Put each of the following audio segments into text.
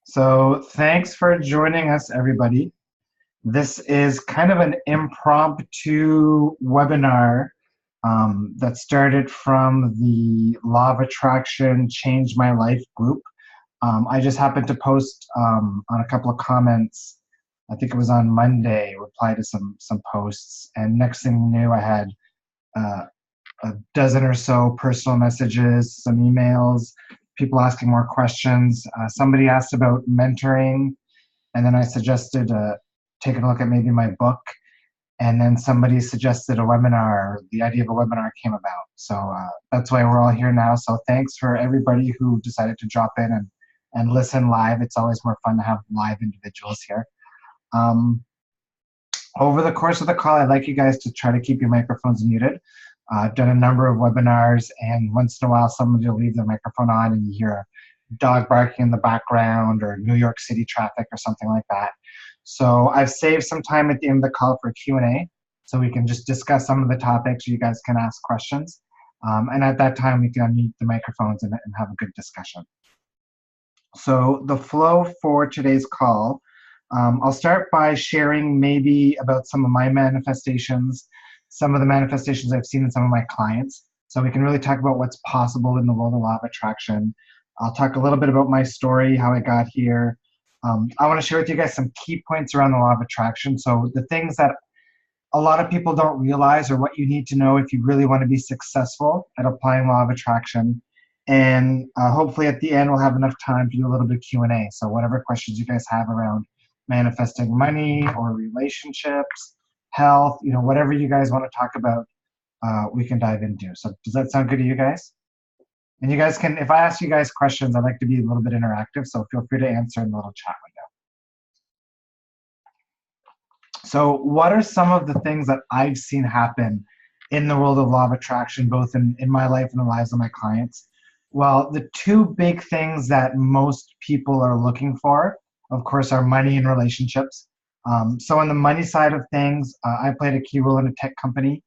So thanks for joining us, everybody. This is kind of an impromptu webinar that started from the Law of Attraction Change My Life group. I just happened to post on a couple of comments. I think it was on Monday, reply to some posts, and next thing you knew, I had uh, a dozen or so personal messages, some emails, people asking more questions. Somebody asked about mentoring, and then I suggested taking a look at maybe my book, and then somebody suggested a webinar. The idea of a webinar came about. So that's why we're all here now. So thanks for everybody who decided to drop in and listen live. It's always more fun to have live individuals here. Over the course of the call, I'd like you guys to try to keep your microphones muted. I've done a number of webinars, and once in a while somebody will leave their microphone on and you hear a dog barking in the background or New York City traffic or something like that. So I've saved some time at the end of the call for Q&A, so we can just discuss some of the topics. You guys can ask questions. And at that time, we can unmute the microphones and have a good discussion. So the flow for today's call, I'll start by sharing maybe about some of my manifestations, some of the manifestations I've seen in some of my clients. So we can really talk about what's possible in the world of law of attraction. I'll talk a little bit about my story, how I got here. I want to share with you guys some key points around the law of attraction. So the things that a lot of people don't realize or what you need to know if you really want to be successful at applying law of attraction. And hopefully at the end, we'll have enough time to do a little bit of Q&A. So whatever questions you guys have around manifesting money or relationships, health, whatever you guys want to talk about, we can dive into. So does that sound good to you guys? And you guys can, if I ask you guys questions, I'd like to be a little bit interactive, so feel free to answer in the little chat window. So what are some of the things that I've seen happen in the world of law of attraction, both in my life and the lives of my clients? Well, the two big things that most people are looking for, of course, are money and relationships. So on the money side of things, I played a key role in a tech company.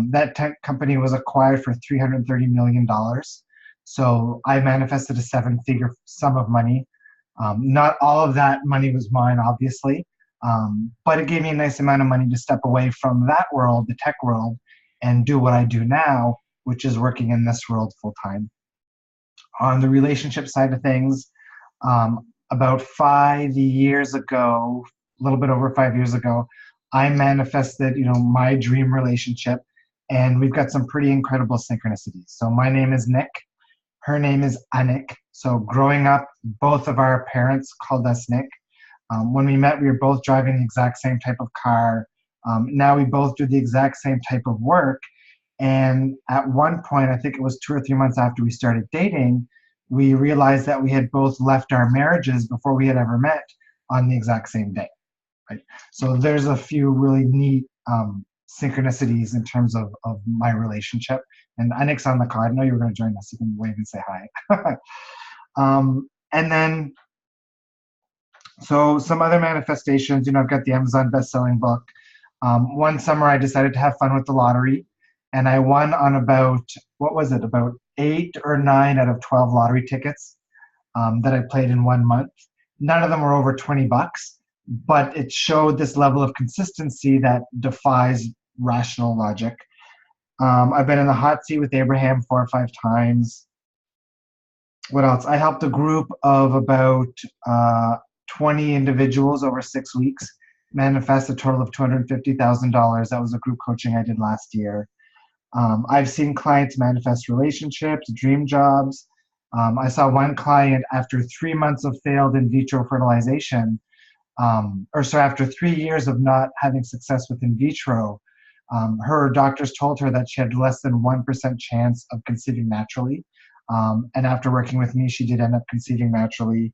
That tech company was acquired for $330 million. So I manifested a seven-figure sum of money. Not all of that money was mine, obviously, but it gave me a nice amount of money to step away from that world, the tech world, and do what I do now, which is working in this world full-time. On the relationship side of things, about 5 years ago, a little bit over 5 years ago, I manifested, my dream relationship, and we've got some pretty incredible synchronicities. So my name is Nick, her name is Anik. So growing up, both of our parents called us Nick. When we met, we were both driving the exact same type of car. Now we both do the exact same type of work. And at one point, I think it was 2 or 3 months after we started dating, we realized that we had both left our marriages before we had ever met on the exact same day. Right? So there's a few really neat synchronicities in terms of my relationship. And Anik's on the call. I know you were going to join us. You can wave and say hi. And then, so some other manifestations, I've got the Amazon best-selling book. One summer I decided to have fun with the lottery, and I won on about 8 or 9 out of 12 lottery tickets that I played in 1 month. None of them were over 20 bucks, but it showed this level of consistency that defies rational logic. I've been in the hot seat with Abraham 4 or 5 times. What else? I helped a group of about 20 individuals over 6 weeks manifest a total of $250,000. That was a group coaching I did last year. I've seen clients manifest relationships, dream jobs. I saw one client after 3 months of failed in vitro fertilization, after 3 years of not having success with in vitro, her doctors told her that she had less than 1% chance of conceiving naturally. And after working with me, she did end up conceiving naturally.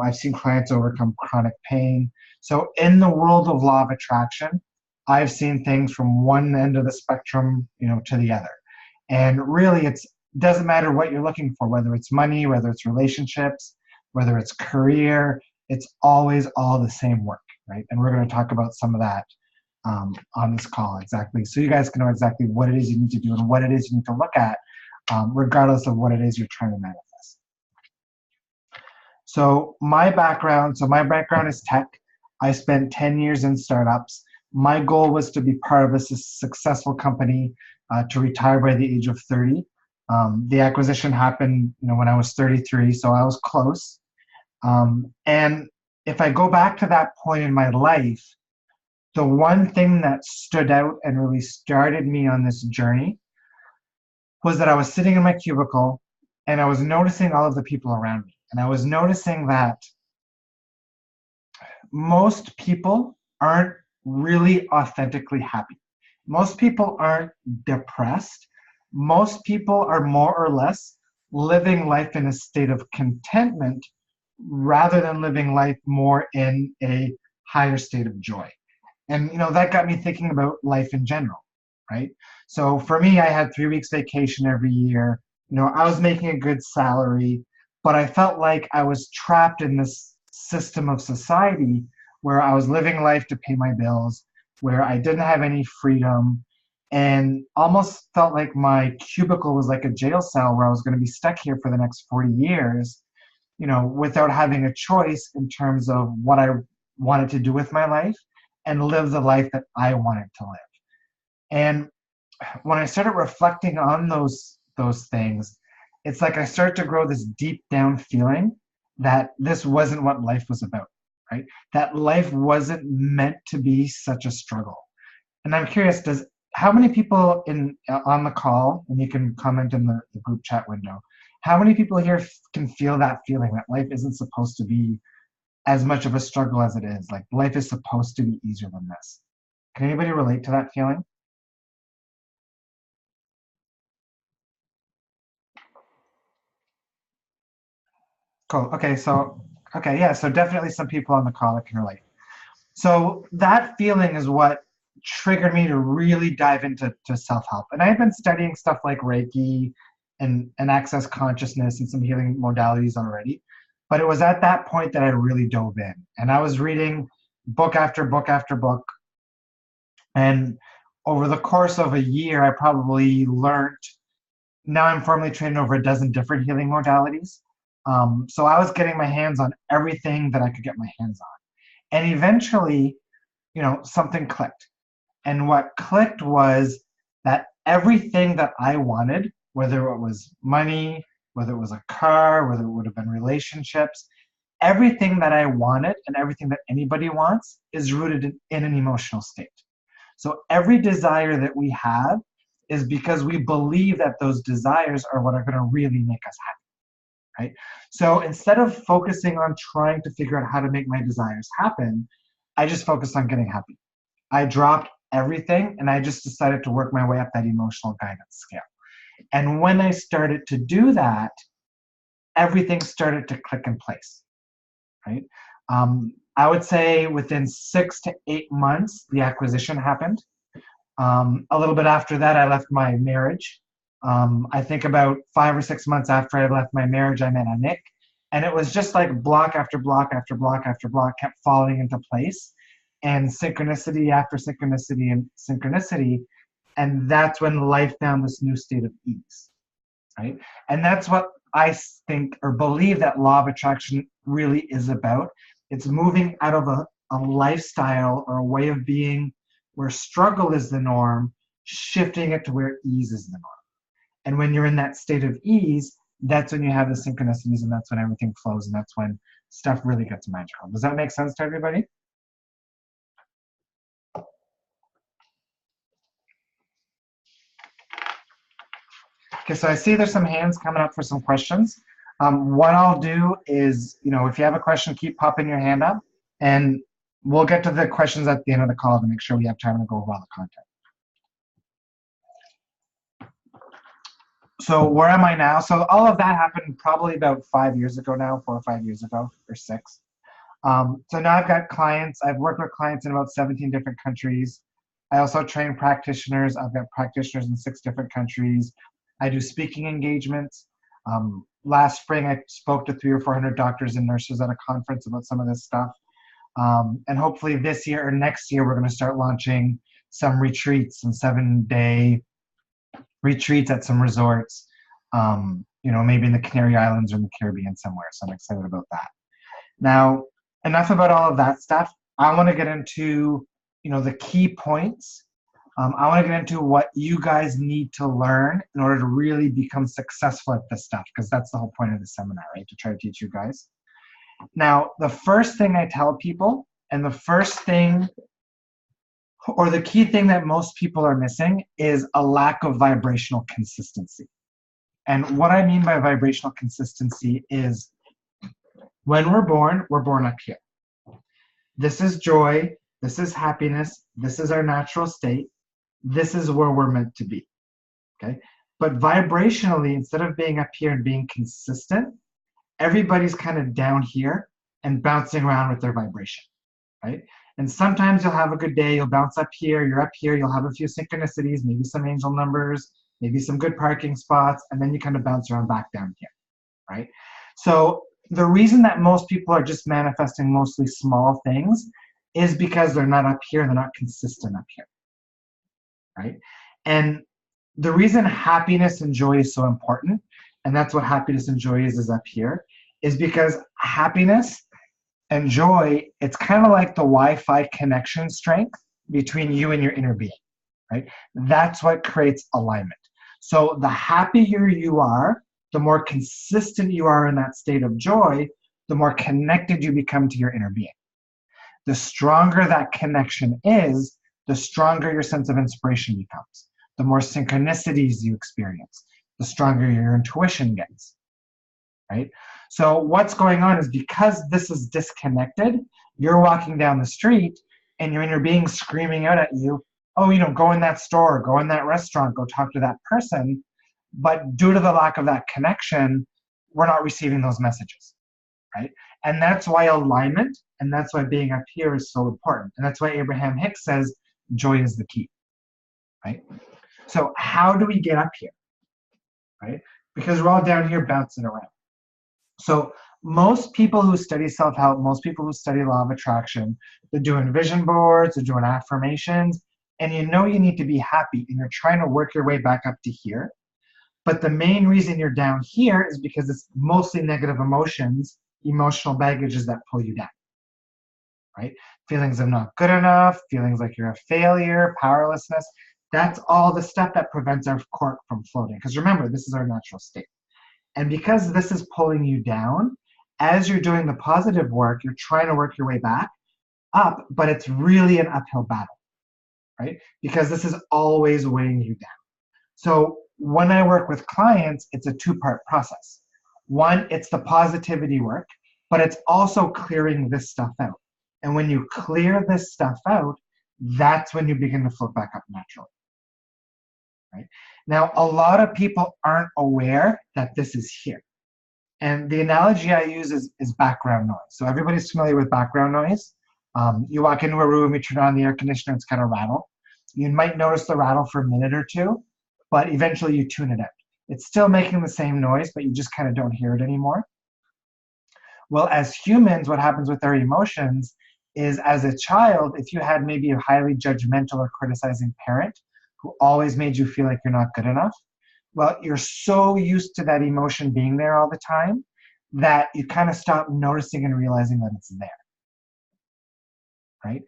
I've seen clients overcome chronic pain. So in the world of law of attraction, I've seen things from one end of the spectrum, to the other. And really, it doesn't matter what you're looking for, whether it's money, whether it's relationships, whether it's career, it's always all the same work, right? And we're going to talk about some of that on this call, exactly. So you guys can know exactly what it is you need to do and what it is you need to look at, regardless of what it is you're trying to manifest. So my background is tech. I spent 10 years in startups. My goal was to be part of a successful company to retire by the age of 30. The acquisition happened, when I was 33, so I was close. And if I go back to that point in my life, the one thing that stood out and really started me on this journey was that I was sitting in my cubicle and I was noticing all of the people around me. And I was noticing that most people aren't really authentically happy. Most people aren't depressed. Most people are more or less living life in a state of contentment rather than living life more in a higher state of joy. And that got me thinking about life in general, right? So for me, I had 3 weeks vacation every year. I was making a good salary, but I felt like I was trapped in this system of society where I was living life to pay my bills, where I didn't have any freedom, and almost felt like my cubicle was like a jail cell where I was going to be stuck here for the next 40 years, without having a choice in terms of what I wanted to do with my life and live the life that I wanted to live. And when I started reflecting on those things, it's like I started to grow this deep down feeling that this wasn't what life was about, right? That life wasn't meant to be such a struggle. And I'm curious, does how many people in on the call, and you can comment in the group chat window, how many people here can feel that feeling that life isn't supposed to be as much of a struggle as it is? Like life is supposed to be easier than this. Can anybody relate to that feeling? Cool. Okay, yeah, so definitely some people on the call that can relate. So that feeling is what triggered me to really dive into self-help. And I had been studying stuff like Reiki and access consciousness and some healing modalities already. But it was at that point that I really dove in. And I was reading book after book after book. And over the course of a year, I probably learned, now I'm formally trained in over a dozen different healing modalities. So I was getting my hands on everything that I could get my hands on. And eventually, something clicked. And what clicked was that everything that I wanted, whether it was money, whether it was a car, whether it would have been relationships, everything that I wanted and everything that anybody wants is rooted in an emotional state. So every desire that we have is because we believe that those desires are what are going to really make us happy, right? So instead of focusing on trying to figure out how to make my desires happen, I just focused on getting happy. I dropped everything and I just decided to work my way up that emotional guidance scale. And when I started to do that, everything started to click in place, right? I would say within 6 to 8 months, the acquisition happened. A little bit after that, I left my marriage. I think about 5 or 6 months after I left my marriage, I met Nick. And it was just like block after block after block after block kept falling into place. And synchronicity after synchronicity and synchronicity. And that's when life found this new state of ease, right? And that's what I think or believe that law of attraction really is about. It's moving out of a lifestyle or a way of being where struggle is the norm, shifting it to where ease is the norm. And when you're in that state of ease, that's when you have the synchronicities and that's when everything flows and that's when stuff really gets magical. Does that make sense to everybody? Okay, so I see there's some hands coming up for some questions. What I'll do is, if you have a question, keep popping your hand up, and we'll get to the questions at the end of the call to make sure we have time to go over all the content. So where am I now? So all of that happened probably about 5 years ago now, 4 or 5 years ago, or 6. So now I've got clients. I've worked with clients in about 17 different countries. I also train practitioners. I've got practitioners in 6 different countries. I do speaking engagements. Last spring, I spoke to 300 or 400 doctors and nurses at a conference about some of this stuff. And hopefully this year or next year, we're going to start launching some retreats, some 7-day retreats at some resorts, maybe in the Canary Islands or in the Caribbean somewhere. So I'm excited about that. Now, enough about all of that stuff. I want to get into, the key points. I want to get into what you guys need to learn in order to really become successful at this stuff, because that's the whole point of the seminar, right? To try to teach you guys. Now, the first thing I tell people, and the first thing, or the key thing that most people are missing, is a lack of vibrational consistency. And what I mean by vibrational consistency is when we're born up here. This is joy, this is happiness, this is our natural state, this is where we're meant to be, okay? But vibrationally, instead of being up here and being consistent, everybody's kind of down here and bouncing around with their vibration, right? And sometimes you'll have a good day, you'll bounce up here, you're up here, you'll have a few synchronicities, maybe some angel numbers, maybe some good parking spots, and then you kind of bounce around back down here, right? So the reason that most people are just manifesting mostly small things is because they're not up here, they're not consistent up here, right? And the reason happiness and joy is so important, and that's what happiness and joy is up here, is because happiness and joy, it's kind of like the Wi-Fi connection strength between you and your inner being, right? That's what creates alignment. So the happier you are, the more consistent you are in that state of joy, the more connected you become to your inner being. The stronger that connection is, the stronger your sense of inspiration becomes. The more synchronicities you experience, the stronger your intuition gets, right? So what's going on is because this is disconnected, you're walking down the street and your inner being screaming out at you, oh, go in that store, go in that restaurant, go talk to that person. But due to the lack of that connection, we're not receiving those messages, right? And that's why alignment, and that's why being up here is so important. And that's why Abraham Hicks says joy is the key, right? So how do we get up here, right? Because we're all down here bouncing around. So most people who study self-help, most people who study law of attraction, they're doing vision boards, they're doing affirmations, and you need to be happy, and you're trying to work your way back up to here. But the main reason you're down here is because it's mostly negative emotions, emotional baggages that pull you down, right? Feelings of not good enough, feelings like you're a failure, powerlessness. That's all the stuff that prevents our cork from floating. Because remember, this is our natural state. And because this is pulling you down, as you're doing the positive work, you're trying to work your way back up, but it's really an uphill battle, right? Because this is always weighing you down. So when I work with clients, it's a two-part process. One, it's the positivity work, but it's also clearing this stuff out. And when you clear this stuff out, that's when you begin to float back up naturally. Right? Now, a lot of people aren't aware that this is here. And the analogy I use is background noise. So everybody's familiar with background noise. You walk into a room, you turn on the air conditioner, it's going to rattle. You might notice the rattle for a minute or two, but eventually you tune it out. It's still making the same noise, but you just kind of don't hear it anymore. Well, as humans, what happens with our emotions is, as a child, if you had maybe a highly judgmental or criticizing parent who always made you feel like you're not good enough, well, you're so used to that emotion being there all the time that you kind of stop noticing and realizing that it's there, right?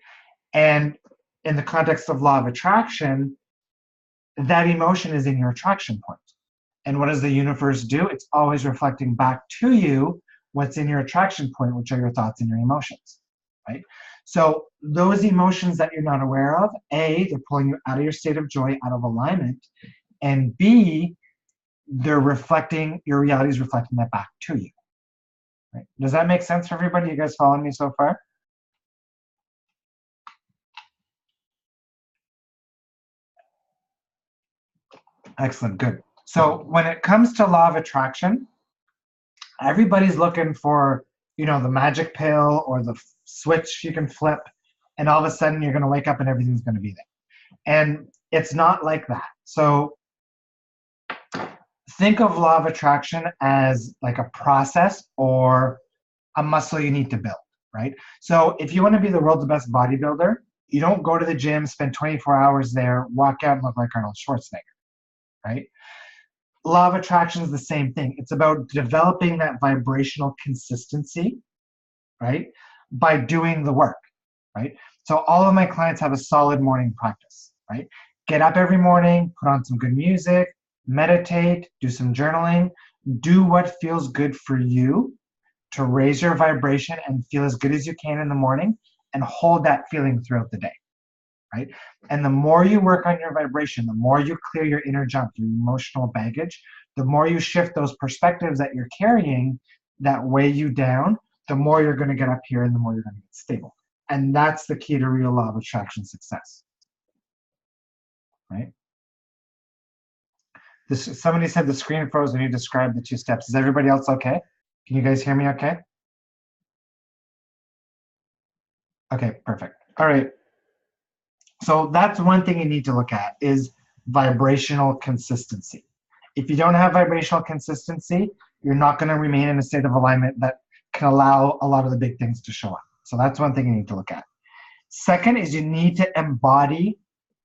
And in the context of law of attraction, that emotion is in your attraction point. And what does the universe do? It's always reflecting back to you what's in your attraction point, which are your thoughts and your emotions, right? So those emotions that you're not aware of, A, they're pulling you out of your state of joy, out of alignment, and B, they're reflecting, your reality is reflecting that back to you. Right? Does that make sense for everybody? You guys following me so far? Excellent, good. So when it comes to law of attraction, everybody's looking for, the magic pill or the switch you can flip, and all of a sudden you're going to wake up and everything's going to be there. And it's not like that. So think of law of attraction as like a process or a muscle you need to build, right? So if you want to be the world's best bodybuilder, you don't go to the gym, spend 24 hours there, walk out and look like Arnold Schwarzenegger, right? Law of attraction is the same thing. It's about developing that vibrational consistency, right? By doing the work, right? So all of my clients have a solid morning practice, right? Get up every morning, put on some good music, meditate, do some journaling, do what feels good for you to raise your vibration and feel as good as you can in the morning, and hold that feeling throughout the day, right? And the more you work on your vibration, the more you clear your inner junk, your emotional baggage, the more you shift those perspectives that you're carrying that weigh you down, the more you're going to get up here and the more you're going to get stable. And that's the key to real law of attraction success, right? Somebody said the screen froze when you described the 2 steps. Is everybody else okay? Can you guys hear me okay? Okay, perfect. All right. So that's one thing you need to look at is vibrational consistency. If you don't have vibrational consistency, you're not going to remain in a state of alignment that can allow a lot of the big things to show up. So that's one thing you need to look at. Second is you need to embody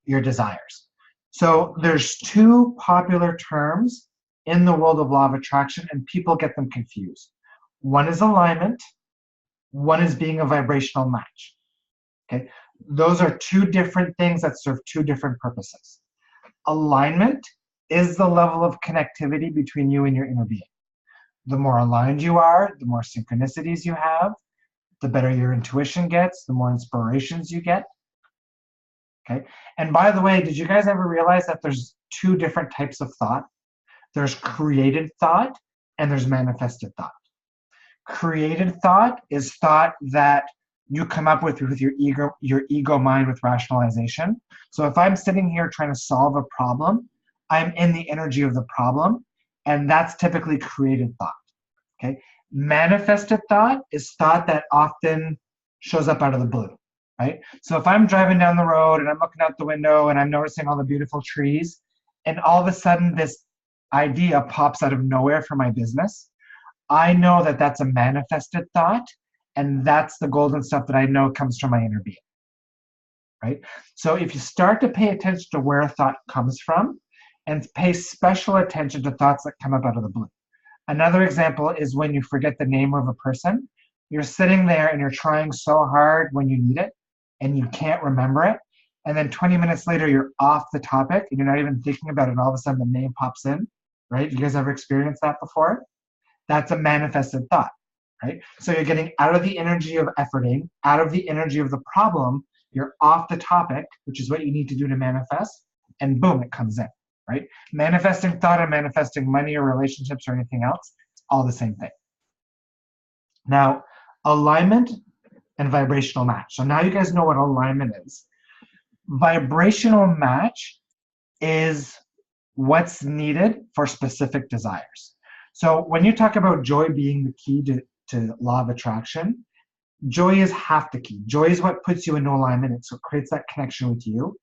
your desires. So there's 2 popular terms in the world of law of attraction, and people get them confused. One is alignment, one is being a vibrational match. Okay, those are 2 different things that serve 2 different purposes. Alignment is the level of connectivity between you and your inner being. The more aligned you are, the more synchronicities you have, the better your intuition gets, the more inspirations you get. Okay, and by the way, did you guys ever realize that there's 2 different types of thought? There's created thought and there's manifested thought. Created thought is thought that you come up with your ego mind with rationalization. So if I'm sitting here trying to solve a problem, I'm in the energy of the problem, and that's typically created thought. Okay, manifested thought is thought that often shows up out of the blue, right? So if I'm driving down the road and I'm looking out the window and I'm noticing all the beautiful trees, and all of a sudden this idea pops out of nowhere for my business, I know that that's a manifested thought, and that's the golden stuff that I know comes from my inner being, right? So if you start to pay attention to where a thought comes from and pay special attention to thoughts that come up out of the blue. Another example is when you forget the name of a person. You're sitting there and you're trying so hard when you need it and you can't remember it. And then 20 minutes later, you're off the topic and you're not even thinking about it. And all of a sudden the name pops in, right? You guys ever experienced that before? That's a manifested thought, right? So you're getting out of the energy of efforting, out of the energy of the problem, you're off the topic, which is what you need to do to manifest, and boom, it comes in, right? Manifesting thought and manifesting money or relationships or anything else, it's all the same thing. Now, alignment and vibrational match. So now you guys know what alignment is. Vibrational match is what's needed for specific desires. So when you talk about joy being the key to law of attraction, joy is half the key. Joy is what puts you into alignment. So it creates that connection with you.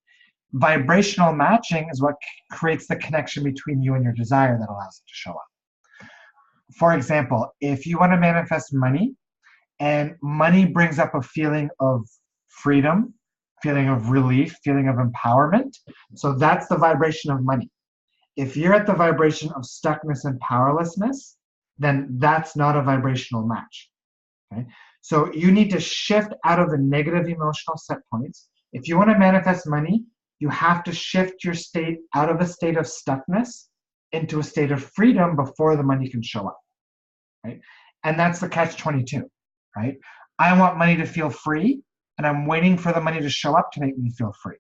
Vibrational matching is what creates the connection between you and your desire that allows it to show up. For example, if you want to manifest money, and money brings up a feeling of freedom, feeling of relief, feeling of empowerment, so that's the vibration of money. If you're at the vibration of stuckness and powerlessness, then that's not a vibrational match. Okay? So you need to shift out of the negative emotional set points. If you want to manifest money, you have to shift your state out of a state of stuckness into a state of freedom before the money can show up. Right? And that's the catch-22. Right? I want money to feel free, and I'm waiting for the money to show up to make me feel free.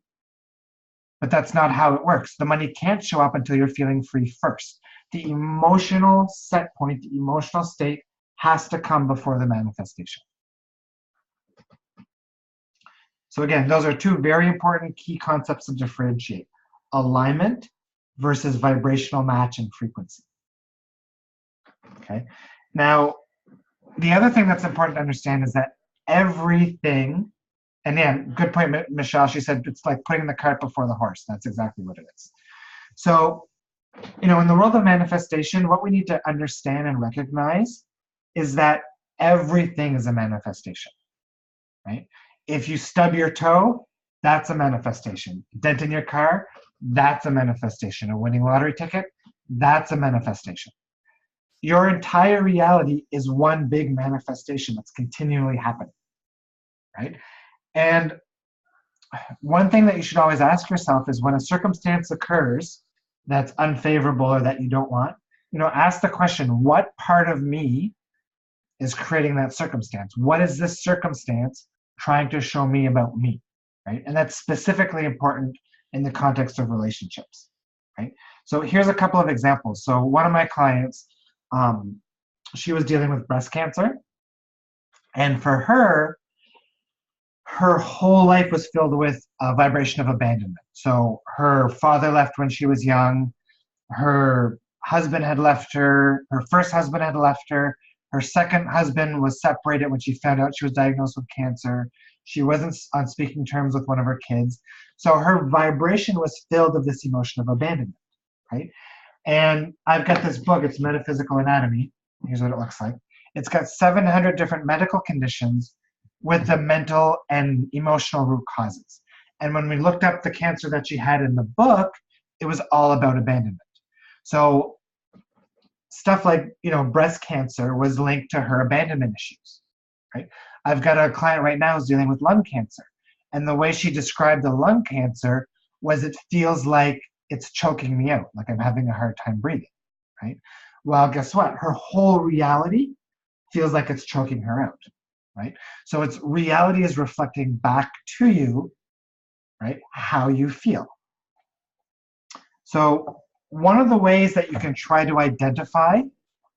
But that's not how it works. The money can't show up until you're feeling free first. The emotional set point, the emotional state has to come before the manifestation. So again, those are 2 very important key concepts to differentiate. Alignment versus vibrational match and frequency. Okay. Now, the other thing that's important to understand is that everything, and yeah, good point, Michelle. She said it's like putting the cart before the horse. That's exactly what it is. So, in the world of manifestation, what we need to understand and recognize is that everything is a manifestation, right? If you stub your toe, that's a manifestation. Dent in your car, that's a manifestation. A winning lottery ticket, that's a manifestation. your entire reality is one big manifestation that's continually happening, right? And one thing that you should always ask yourself is when a circumstance occurs that's unfavorable or that you don't want, ask the question, what part of me is creating that circumstance? What is this circumstance trying to show me about me, right? And that's specifically important in the context of relationships, right? So here's a couple of examples. So one of my clients, she was dealing with breast cancer, and for her whole life was filled with a vibration of abandonment. So her father left when she was young, her husband had left her, her first husband had left her, her second husband was separated when she found out she was diagnosed with cancer. She wasn't on speaking terms with one of her kids. So her vibration was filled with this emotion of abandonment, right? And I've got this book, it's Metaphysical Anatomy. Here's what it looks like. It's got 700 different medical conditions with the mental and emotional root causes. And when we looked up the cancer that she had in the book, it was all about abandonment. So stuff like, breast cancer was linked to her abandonment issues, right? I've got a client right now who's dealing with lung cancer. And the way she described the lung cancer was it feels like it's choking me out, like I'm having a hard time breathing, right? Well, guess what? Her whole reality feels like it's choking her out, right? So it's reality is reflecting back to you, right, how you feel. So one of the ways that you can try to identify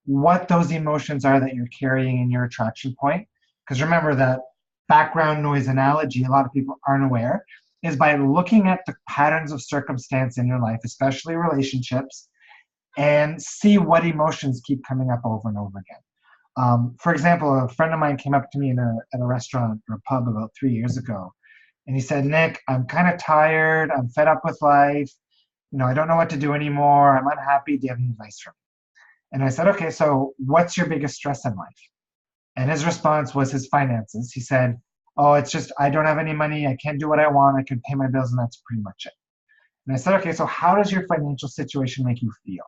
what those emotions are that you're carrying in your attraction point, because remember that background noise analogy, a lot of people aren't aware, is by looking at the patterns of circumstance in your life, especially relationships, and see what emotions keep coming up over and over again. For example, a friend of mine came up to me at a restaurant or a pub about 3 years ago, and he said, Nick, I'm kind of tired, I'm fed up with life, I don't know what to do anymore, I'm unhappy, do you have any advice for me? And I said, okay, so what's your biggest stress in life? And his response was his finances. He said, oh, it's just, I don't have any money, I can't do what I want, I can pay my bills, and that's pretty much it. And I said, okay, so how does your financial situation make you feel?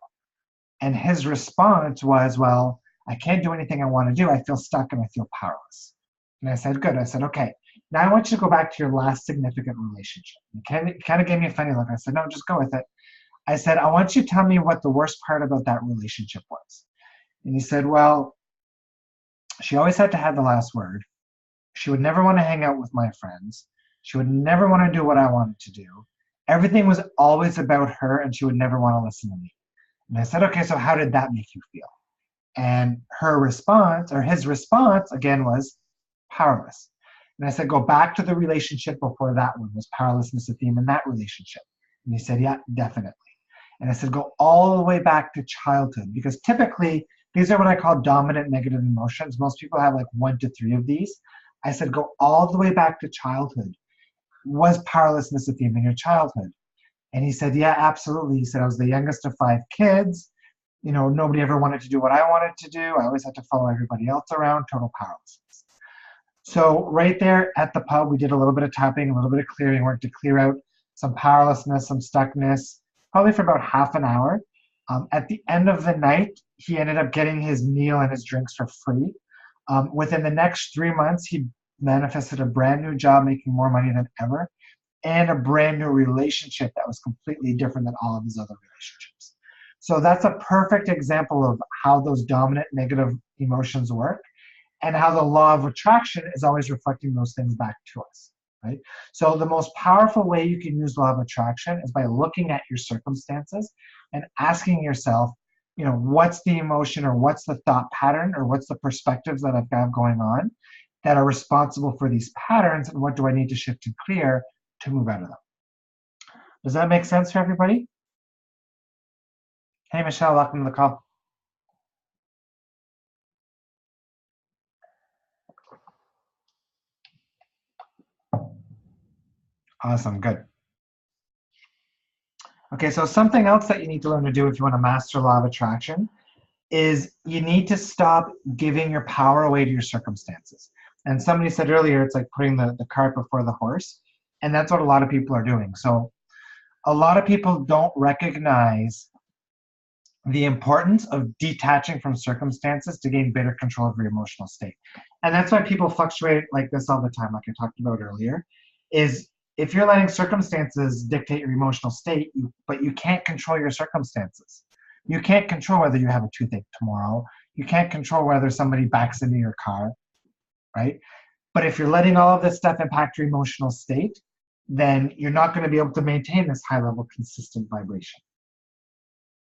And his response was, well, I can't do anything I want to do, I feel stuck and I feel powerless. And I said, good. I said, okay, now I want you to go back to your last significant relationship. He kind of gave me a funny look. I said, no, just go with it. I said, I want you to tell me what the worst part about that relationship was. And he said, well, she always had to have the last word. She would never want to hang out with my friends. She would never want to do what I wanted to do. Everything was always about her, and she would never want to listen to me. And I said, okay, so how did that make you feel? And her response, or his response, again, was powerless. And I said, go back to the relationship before that one. Was powerlessness a theme in that relationship? And he said, yeah, definitely. And I said, go all the way back to childhood, because typically these are what I call dominant negative emotions. Most people have like 1 to 3 of these. I said, go all the way back to childhood. Was powerlessness a theme in your childhood? And he said, yeah, absolutely. He said, I was the youngest of 5 kids. Nobody ever wanted to do what I wanted to do. I always had to follow everybody else around, total powerlessness. So right there at the pub, we did a little bit of tapping, a little bit of clearing work to clear out some powerlessness, some stuckness, probably for about half an hour. At the end of the night, he ended up getting his meal and his drinks for free. Within the next 3 months, he manifested a brand new job, making more money than ever, and a brand new relationship that was completely different than all of his other relationships. So that's a perfect example of how those dominant negative emotions work, and how the law of attraction is always reflecting those things back to us, right? So the most powerful way you can use law of attraction is by looking at your circumstances and asking yourself, what's the emotion, or what's the thought pattern, or what's the perspectives that I've got going on that are responsible for these patterns, and what do I need to shift and clear to move out of them? Does that make sense for everybody? Hey, Michelle, welcome to the call. Awesome, good. Okay, so something else that you need to learn to do if you want to master law of attraction is you need to stop giving your power away to your circumstances. And somebody said earlier, it's like putting the cart before the horse. And that's what a lot of people are doing. So a lot of people don't recognize the importance of detaching from circumstances to gain better control of your emotional state. And that's why people fluctuate like this all the time, like I talked about earlier, is if you're letting circumstances dictate your emotional state, but you can't control your circumstances. You can't control whether you have a toothache tomorrow. You can't control whether somebody backs into your car, right? But if you're letting all of this stuff impact your emotional state, then you're not going to be able to maintain this high level consistent vibration,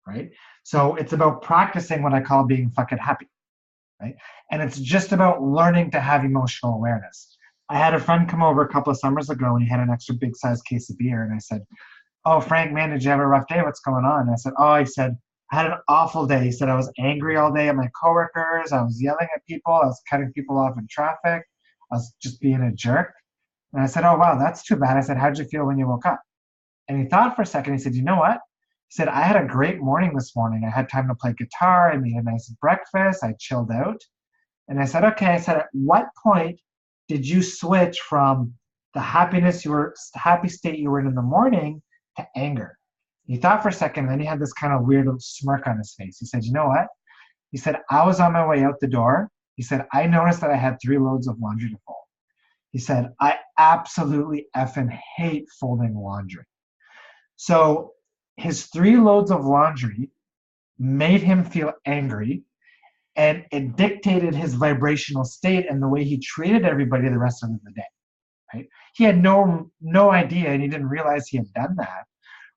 right? So it's about practicing what I call being fucking happy, right? And it's just about learning to have emotional awareness. I had a friend come over a couple of summers ago and he had an extra big size case of beer. And I said, "Oh, Frank, man, did you have a rough day? What's going on?" And I said, "Oh," he said, "I had an awful day." He said, "I was angry all day at my coworkers. I was yelling at people. I was cutting people off in traffic. I was just being a jerk." And I said, "Oh, wow, that's too bad." I said, "How'd you feel when you woke up?" And he thought for a second. He said, "You know what?" He said, "I had a great morning this morning. I had time to play guitar. I made a nice breakfast. I chilled out." And I said, "Okay." I said, "At what point did you switch from the happy state you were in the morning to anger?" He thought for a second, then he had this kind of weird smirk on his face. He said, "You know what?" He said, "I was on my way out the door." He said, "I noticed that I had 3 loads of laundry to fold." He said, "I absolutely effing hate folding laundry." So his 3 loads of laundry made him feel angry, and it dictated his vibrational state and the way he treated everybody the rest of the day, right? He had no idea, and he didn't realize he had done that,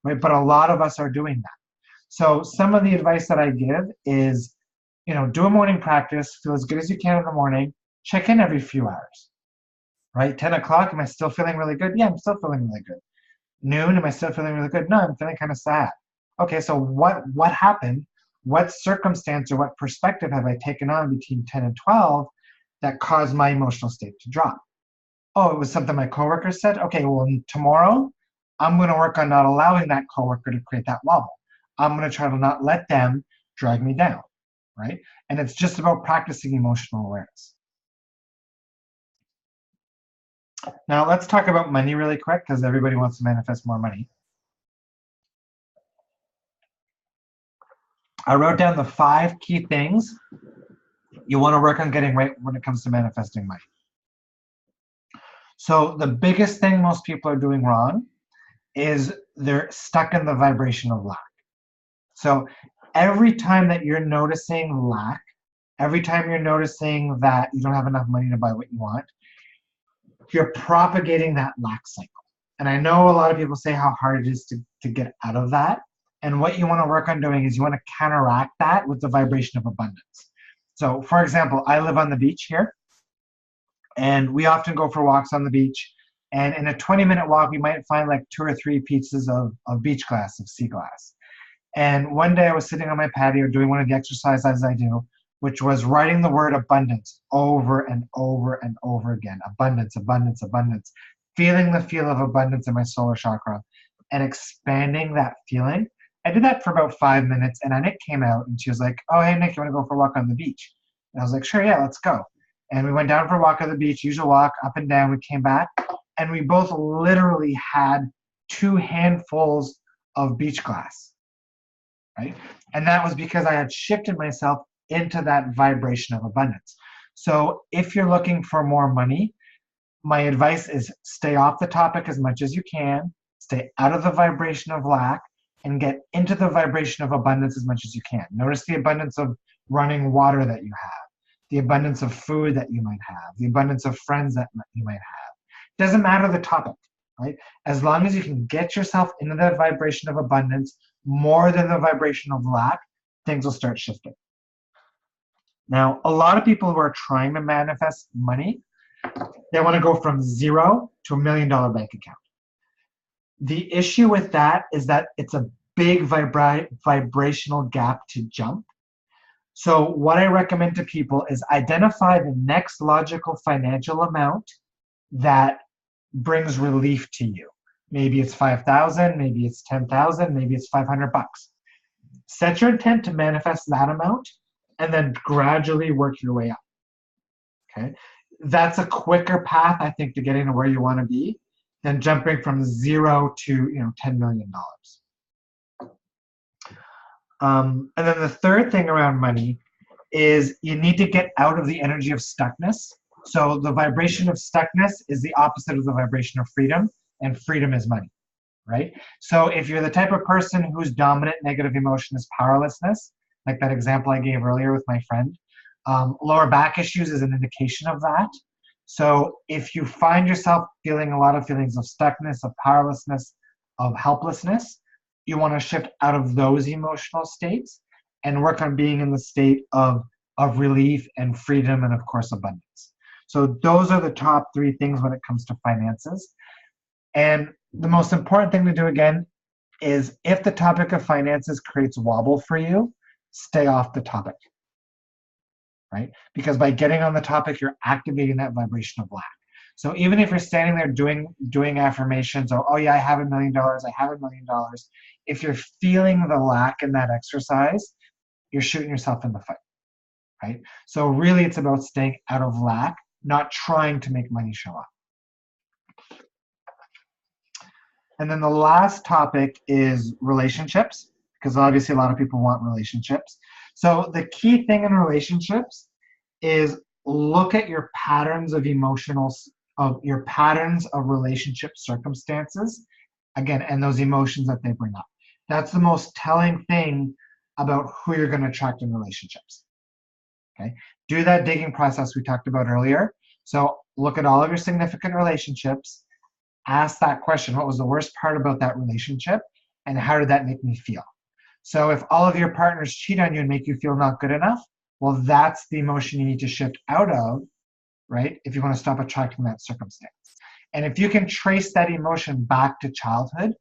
right? But a lot of us are doing that. So some of the advice that I give is, do a morning practice, feel as good as you can in the morning, check in every few hours, right? 10 o'clock, am I still feeling really good? Yeah, I'm still feeling really good. Noon, am I still feeling really good? No, I'm feeling kind of sad. Okay, so what happened? What circumstance or what perspective have I taken on between 10 and 12 that caused my emotional state to drop? Oh, it was something my coworker said? Okay, well, tomorrow, I'm going to work on not allowing that coworker to create that wobble. I'm going to try to not let them drag me down, right? And it's just about practicing emotional awareness. Now, let's talk about money really quick because everybody wants to manifest more money. I wrote down the 5 key things you want to work on getting right when it comes to manifesting money. So the biggest thing most people are doing wrong is they're stuck in the vibration of lack. So every time that you're noticing lack, every time you're noticing that you don't have enough money to buy what you want, you're propagating that lack cycle. And I know a lot of people say how hard it is to get out of that. And what you want to work on doing is you want to counteract that with the vibration of abundance. So for example, I live on the beach here, and we often go for walks on the beach. And in a 20-minute walk, we might find like 2 or 3 pieces of beach glass, of sea glass. And one day I was sitting on my patio doing one of the exercises I do, which was writing the word abundance over and over and over again. Abundance, abundance, abundance. Feeling the feel of abundance in my solar chakra and expanding that feeling. I did that for about 5 minutes, and Nick came out and she was like, "Oh, hey, Nick, you want to go for a walk on the beach?" And I was like, "Sure, yeah, let's go." And we went down for a walk on the beach, usual walk, up and down. We came back, and we both literally had 2 handfuls of beach glass, right? And that was because I had shifted myself into that vibration of abundance. So if you're looking for more money, my advice is stay off the topic as much as you can, stay out of the vibration of lack, and get into the vibration of abundance as much as you can. Notice the abundance of running water that you have, the abundance of food that you might have, the abundance of friends that you might have. Doesn't matter the topic, right? As long as you can get yourself into that vibration of abundance more than the vibration of lack, things will start shifting. Now, a lot of people who are trying to manifest money, they want to go from 0 to $1 million bank account. The issue with that is that it's a big vibrational gap to jump. So what I recommend to people is identify the next logical financial amount that brings relief to you. Maybe it's 5,000, maybe it's 10,000, maybe it's 500 bucks. Set your intent to manifest that amount and then gradually work your way up. Okay? That's a quicker path, I think, to getting to where you want to be than jumping from 0 to $10 million. And then the third thing around money is you need to get out of the energy of stuckness. So the vibration of stuckness is the opposite of the vibration of freedom, and freedom is money, right? So if you're the type of person whose dominant negative emotion is powerlessness, like that example I gave earlier with my friend, lower back issues is an indication of that. So if you find yourself feeling a lot of feelings of stuckness, of powerlessness, of helplessness, you want to shift out of those emotional states and work on being in the state of relief and freedom and, of course, abundance. So those are the top three things when it comes to finances. And the most important thing to do, again, is if the topic of finances creates wobble for you, stay off the topic, right? Because by getting on the topic, you're activating that vibration of lack. So even if you're standing there doing affirmations, oh yeah, I have $1 million, I have $1 million. If you're feeling the lack in that exercise, you're shooting yourself in the foot, right? So really it's about staying out of lack, not trying to make money show up. And then the last topic is relationships, because obviously a lot of people want relationships. So the key thing in relationships is look at your patterns of relationship circumstances, again, and those emotions that they bring up. That's the most telling thing about who you're going to attract in relationships. Okay, do that digging process we talked about earlier. So look at all of your significant relationships, ask that question, what was the worst part about that relationship, and how did that make me feel? So if all of your partners cheat on you and make you feel not good enough, well, that's the emotion you need to shift out of, right? If you want to stop attracting that circumstance. And if you can trace that emotion back to childhood,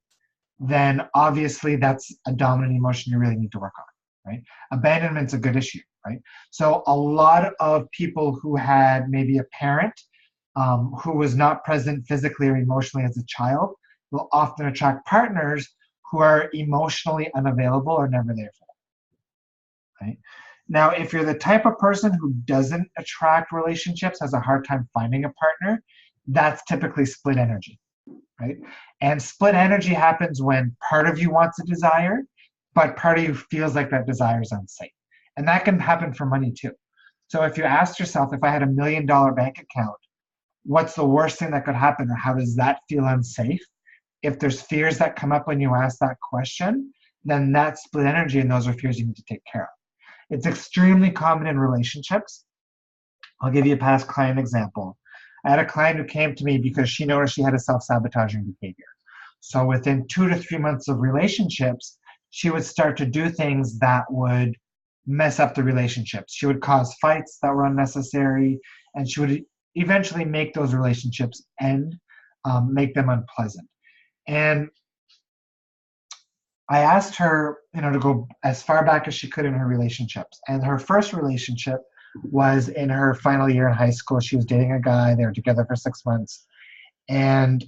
then obviously that's a dominant emotion you really need to work on, right? Abandonment's a good issue, right? So a lot of people who had maybe a parent who was not present physically or emotionally as a child will often attract partners who are emotionally unavailable or never there for them, right? Now, if you're the type of person who doesn't attract relationships, has a hard time finding a partner, that's typically split energy, right? And split energy happens when part of you wants a desire, but part of you feels like that desire is unsafe. And that can happen for money too. So if you asked yourself, if I had $1 million bank account, what's the worst thing that could happen, or how does that feel unsafe? If there's fears that come up when you ask that question, then that's split energy, and those are fears you need to take care of. It's extremely common in relationships. I'll give you a past client example. I had a client who came to me because she noticed she had a self-sabotaging behavior. So within 2 to 3 months of relationships, she would start to do things that would mess up the relationships. She would cause fights that were unnecessary, and she would eventually make those relationships end, make them unpleasant. And I asked her, to go as far back as she could in her relationships. And her first relationship was in her final year in high school. She was dating a guy. They were together for 6 months. And,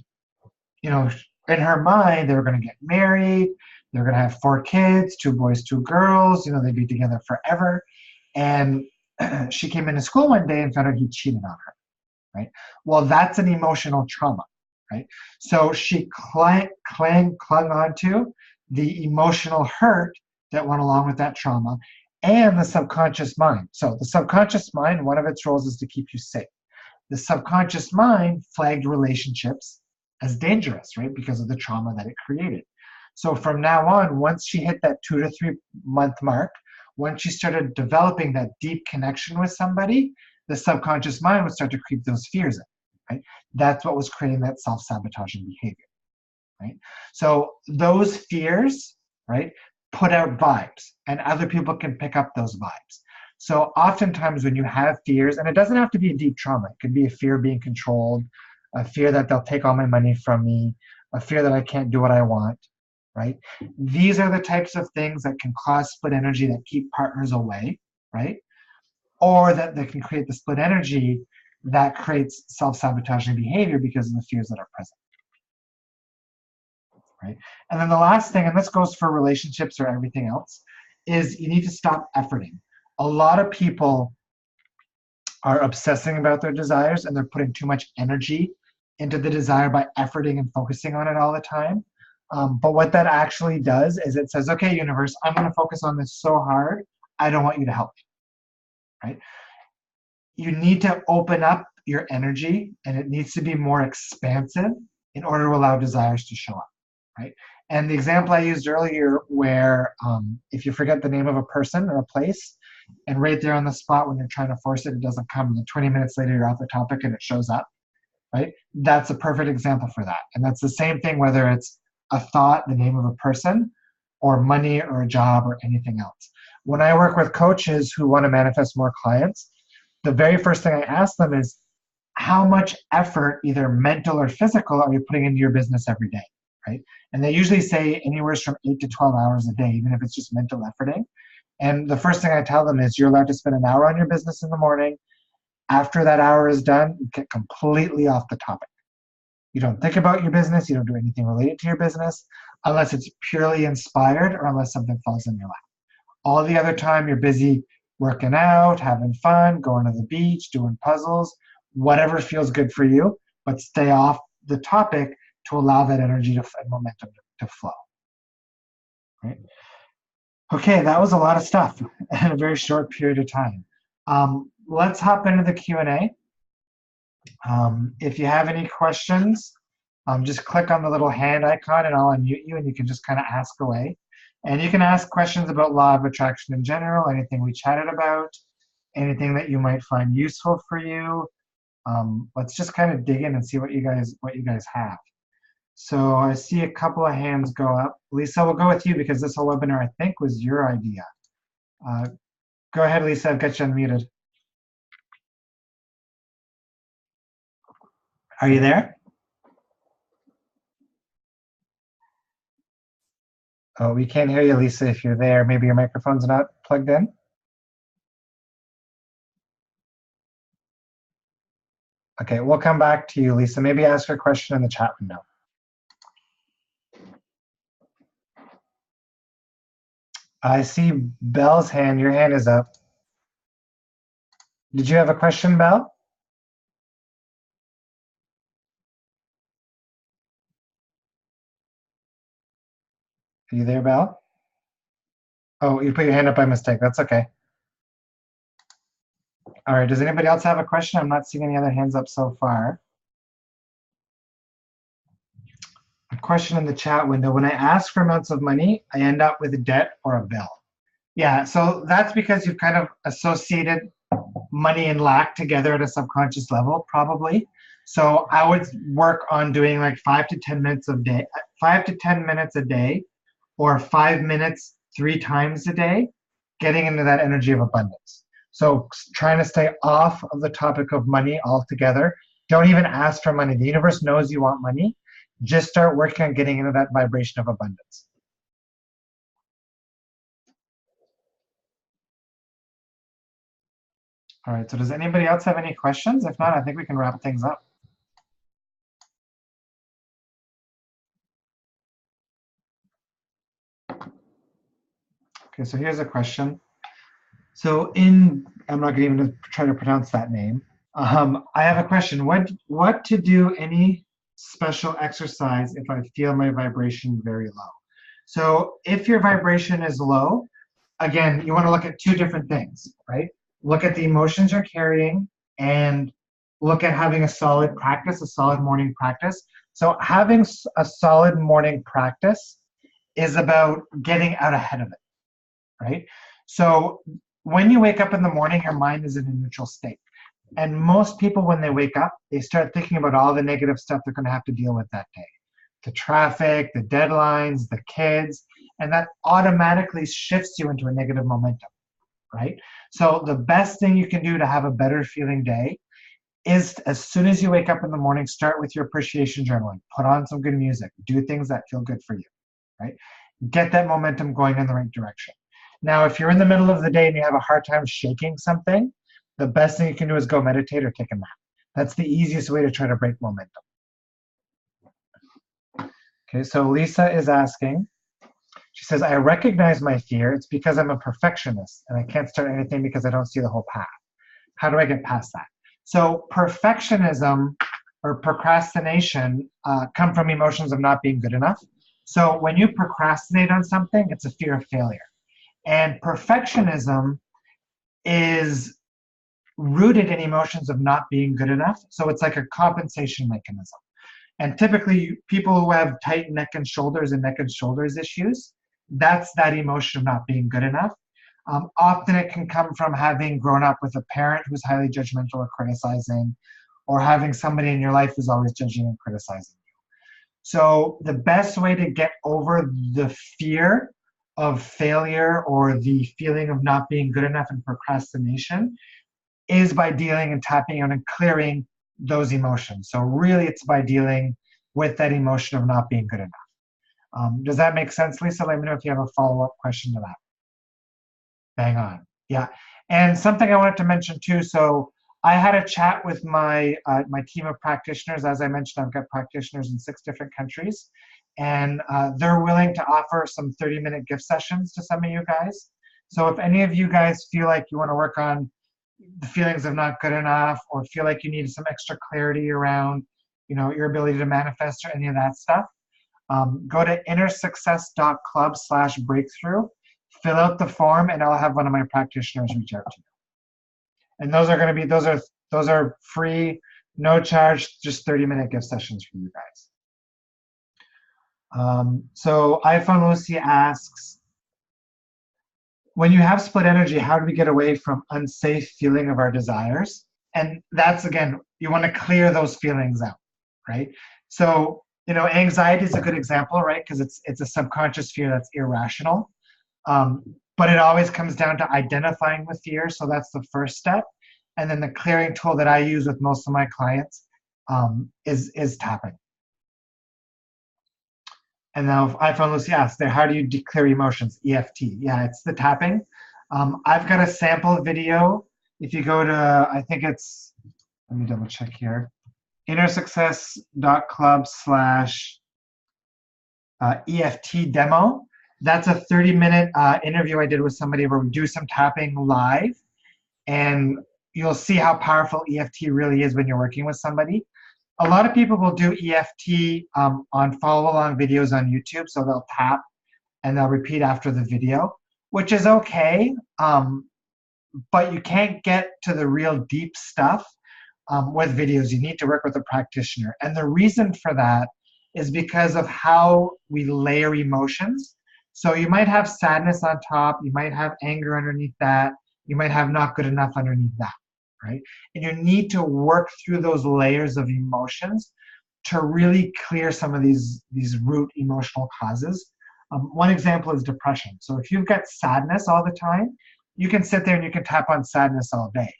in her mind, they were going to get married. They were going to have 4 kids, 2 boys, 2 girls. They'd be together forever. And she came into school one day and found out he cheated on her, right? Well, that's an emotional trauma, right? So she clung onto the emotional hurt that went along with that trauma and the subconscious mind. So the subconscious mind, one of its roles is to keep you safe. The subconscious mind flagged relationships as dangerous, right? Because of the trauma that it created. So from now on, once she hit that 2 to 3 month mark, once she started developing that deep connection with somebody, the subconscious mind would start to creep those fears in, right? That's what was creating that self-sabotaging behavior, right? So those fears, right, put out vibes, and other people can pick up those vibes. So oftentimes when you have fears, and it doesn't have to be a deep trauma, it could be a fear of being controlled, a fear that they'll take all my money from me, a fear that I can't do what I want, right? These are the types of things that can cause split energy that keep partners away, right? Or that can create the split energy that creates self-sabotaging behavior because of the fears that are present, right? And then the last thing, and this goes for relationships or everything else, is you need to stop efforting. A lot of people are obsessing about their desires, and they're putting too much energy into the desire by efforting and focusing on it all the time. But what that actually does is it says, okay, universe, I'm going to focus on this so hard, I don't want you to help me, right? You need to open up your energy and it needs to be more expansive in order to allow desires to show up, right? And the example I used earlier, where if you forget the name of a person or a place, and right there on the spot when you're trying to force it, it doesn't come, and then 20 minutes later you're off the topic and it shows up, right? That's a perfect example for that. And that's the same thing whether it's a thought, the name of a person, or money or a job or anything else. When I work with coaches who want to manifest more clients, the very first thing I ask them is, how much effort, either mental or physical, are you putting into your business every day, right? And they usually say anywhere from 8 to 12 hours a day, even if it's just mental efforting. And the first thing I tell them is, you're allowed to spend an hour on your business in the morning. After that hour is done, you get completely off the topic. You don't think about your business. You don't do anything related to your business unless it's purely inspired or unless something falls in your lap. All the other time, you're busy working out, having fun, going to the beach, doing puzzles, whatever feels good for you, but stay off the topic to allow that energy and momentum to flow. Right? Okay, that was a lot of stuff in a very short period of time. Let's hop into the Q&A. If you have any questions, just click on the little hand icon and I'll unmute you and you can just kind of ask away. And you can ask questions about law of attraction in general, anything we chatted about, anything that you might find useful for you. Let's just kind of dig in and see what you guys have. So I see a couple of hands go up. Lisa, we'll go with you because this whole webinar, I think, was your idea. Go ahead, Lisa. I've got you unmuted. Are you there? Oh, we can't hear you, Lisa, if you're there. Maybe your microphone's not plugged in. Okay, we'll come back to you, Lisa. Maybe ask your question in the chat window. I see Belle's hand. Your hand is up. Did you have a question, Belle? Are you there, Belle? Oh, you put your hand up by mistake. That's okay. All right, does anybody else have a question? I'm not seeing any other hands up so far. A question in the chat window. When I ask for amounts of money, I end up with a debt or a bill. Yeah, so that's because you've kind of associated money and lack together at a subconscious level, probably. So I would work on doing like 5 to 10 minutes a day, 5 to 10 minutes a day, or 5 minutes 3 times a day, getting into that energy of abundance. So trying to stay off of the topic of money altogether. Don't even ask for money. The universe knows you want money. Just start working on getting into that vibration of abundance. All right, so does anybody else have any questions? If not, I think we can wrap things up. Okay, so here's a question. So I'm not going to even try to pronounce that name. I have a question. What to do any special exercise if I feel my vibration very low? So if your vibration is low, again, you want to look at 2 different things, right? Look at the emotions you're carrying and look at having a solid practice, a solid morning practice. So having a solid morning practice is about getting out ahead of it, right? So when you wake up in the morning, your mind is in a neutral state. And most people, when they wake up, they start thinking about all the negative stuff they're going to have to deal with that day. The traffic, the deadlines, the kids, and that automatically shifts you into a negative momentum, right? So the best thing you can do to have a better feeling day is, as soon as you wake up in the morning, start with your appreciation journaling. Put on some good music. Do things that feel good for you, right? Get that momentum going in the right direction. Now, if you're in the middle of the day and you have a hard time shaking something, the best thing you can do is go meditate or take a nap. That's the easiest way to try to break momentum. Okay, so Lisa is asking, she says, I recognize my fear. It's because I'm a perfectionist and I can't start anything because I don't see the whole path. How do I get past that? So perfectionism or procrastination come from emotions of not being good enough. So when you procrastinate on something, it's a fear of failure. And perfectionism is rooted in emotions of not being good enough. So it's like a compensation mechanism. And typically, people who have tight neck and shoulders issues, that's that emotion of not being good enough. Often it can come from having grown up with a parent who's highly judgmental or criticizing, or having somebody in your life who's always judging and criticizing you. So the best way to get over the fear of failure or the feeling of not being good enough and procrastination is by dealing and tapping on and clearing those emotions. So really it's by dealing with that emotion of not being good enough. Does that make sense, Lisa? Let me know if you have a follow-up question to that. Bang on. Yeah. And something I wanted to mention too, so I had a chat with my my team of practitioners. As I mentioned, I've got practitioners in 6 different countries, and they're willing to offer some 30-minute gift sessions to some of you guys. So if any of you guys feel like you want to work on the feelings of not good enough, or feel like you need some extra clarity around, your ability to manifest or any of that stuff, go to innersuccess.club/breakthrough, fill out the form, and I'll have one of my practitioners reach out to you. And those are going to be those are free, no charge, just 30-minute gift sessions for you guys. So iPhone Lucy asks, when you have split energy, how do we get away from unsafe feeling of our desires? And that's, again, you want to clear those feelings out, right? So, anxiety is a good example, right? Because it's a subconscious fear that's irrational. But it always comes down to identifying the fear. So that's the first step. And then the clearing tool that I use with most of my clients is tapping. And now iPhone Lucy asks there, how do you declare emotions? EFT. Yeah, it's the tapping. I've got a sample video. If you go to, I think it's, let me double check here, innersuccess.club/EFT demo. That's a 30-minute interview I did with somebody where we do some tapping live. And you'll see how powerful EFT really is when you're working with somebody. A lot of people will do EFT on follow-along videos on YouTube, so they'll tap and they'll repeat after the video, which is okay, but you can't get to the real deep stuff with videos. You need to work with a practitioner. And the reason for that is because of how we layer emotions. So you might have sadness on top, you might have anger underneath that, you might have not good enough underneath that. Right? And you need to work through those layers of emotions to really clear some of these root emotional causes. One example is depression. So if you've got sadness all the time, you can sit there and you can tap on sadness all day.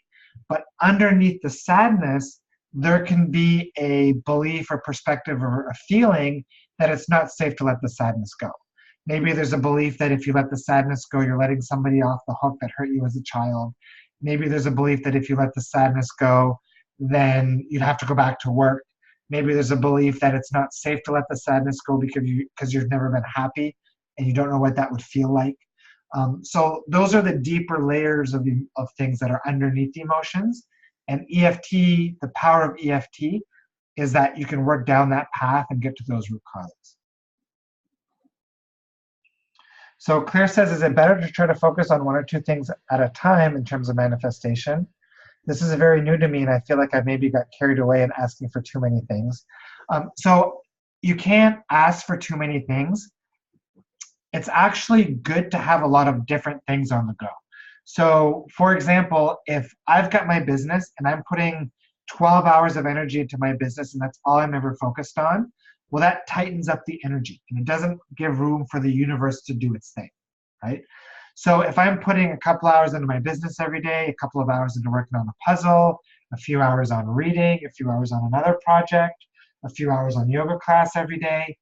But underneath the sadness, there can be a belief or perspective or a feeling that it's not safe to let the sadness go. Maybe there's a belief that if you let the sadness go, you're letting somebody off the hook that hurt you as a child. Maybe there's a belief that if you let the sadness go, then you'd have to go back to work. Maybe there's a belief that it's not safe to let the sadness go because you've never been happy and you don't know what that would feel like. So those are the deeper layers of things that are underneath the emotions. And EFT, the power of EFT is that you can work down that path and get to those root causes. So Claire says, is it better to try to focus on 1 or 2 things at a time in terms of manifestation? This is very new to me, and I feel like I maybe got carried away in asking for too many things. So you can't ask for too many things. It's actually good to have a lot of different things on the go. So for example, if I've got my business and I'm putting 12 hours of energy into my business and that's all I'm ever focused on, well, that tightens up the energy and it doesn't give room for the universe to do its thing, right? So if I'm putting a couple hours into my business every day, a couple of hours into working on a puzzle, a few hours on reading, a few hours on another project, a few hours on yoga class every day,